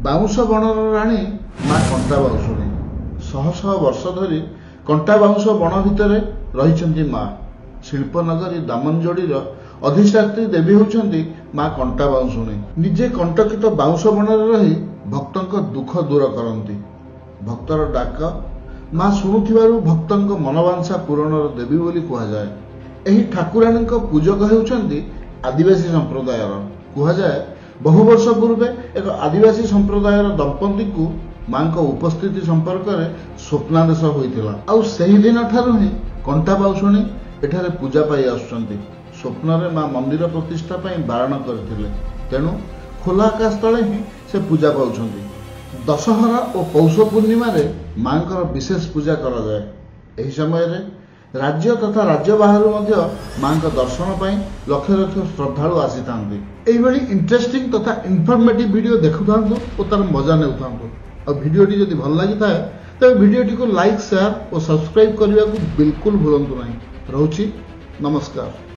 ବାଉଁଶ ବଣର ରାଣୀ ମା କଣ୍ଟା ବାଉଁଶୁଣୀ। ଶହ ଶହ ବର୍ଷ ଧରି କଣ୍ଟା ବାଉଁଶ ବଣ ଭିତରେ ରହିଛନ୍ତି ମା। ଶିଳ୍ପନଗରୀ ଦାମନଯୋଡ଼ିର ଅଧିଷ୍ଠାତ୍ରୀ ଦେବୀ ହେଉଛନ୍ତି ମା କଣ୍ଟା ବାଉଁଶୁଣୀ। ନିଜେ କଣ୍ଟକିତ ବାଉଁଶ ବଣରେ ରହି ଭକ୍ତଙ୍କ ଦୁଃଖ ଦୂର କରନ୍ତି। ଭକ୍ତର ଡାକ ମା ଶୁଣୁଥିବାରୁ ଭକ୍ତଙ୍କ ମନବାଂଛା ପୂରଣର ଦେବୀ ବୋଲି କୁହାଯାଏ। ଏହି ଠାକୁରାଣୀଙ୍କ ପୂଜକ ହେଉଛନ୍ତି ଆଦିବାସୀ ସମ୍ପ୍ରଦାୟର। କୁହାଯାଏ ବହୁ ବର୍ଷ ପୂର୍ବେ ଏକ ଆଦିବାସୀ ସମ୍ପ୍ରଦାୟର ଦମ୍ପତିଙ୍କୁ ମାଙ୍କ ଉପସ୍ଥିତି ସମ୍ପର୍କରେ ସ୍ୱପ୍ନାଦେଶ ହୋଇଥିଲା। ଆଉ ସେହିଦିନ ଠାରୁ ହିଁ କଣ୍ଟା ବାଉଁଶୁଣୀ ଏଠାରେ ପୂଜା ପାଇ ଆସୁଛନ୍ତି। ସ୍ୱପ୍ନରେ ମା ମନ୍ଦିର ପ୍ରତିଷ୍ଠା ପାଇଁ ବାରଣ କରିଥିଲେ, ତେଣୁ ଖୋଲା ଆକାଶ ତଳେ ହିଁ ସେ ପୂଜା ପାଉଛନ୍ତି। ଦଶହରା ଓ ପୌଷ ପୂର୍ଣ୍ଣିମାରେ ମାଙ୍କର ବିଶେଷ ପୂଜା କରାଯାଏ। ଏହି ସମୟରେ ରାଜ୍ୟ ତଥା ରାଜ୍ୟ ବାହାରୁ ମଧ୍ୟ ମାଙ୍କ ଦର୍ଶନ ପାଇଁ ଲକ୍ଷ ଲକ୍ଷ ଶ୍ରଦ୍ଧାଳୁ ଆସିଥାନ୍ତି। ଏଇଭଳି ଇଣ୍ଟରେଷ୍ଟିଂ ତଥା ଇନଫର୍ମେଟିଭ ଭିଡ଼ିଓ ଦେଖୁଥାନ୍ତୁ ଓ ତାର ମଜା ନେଉଥାନ୍ତୁ। ଆଉ ଭିଡ଼ିଓଟି ଯଦି ଭଲ ଲାଗିଥାଏ ତେବେ ଭିଡ଼ିଓଟିକୁ ଲାଇକ୍, ସେୟାର ଓ ସବସ୍କ୍ରାଇବ୍ କରିବାକୁ ବିଲକୁଲ ଭୁଲନ୍ତୁ ନାହିଁ। ରହୁଛି, ନମସ୍କାର।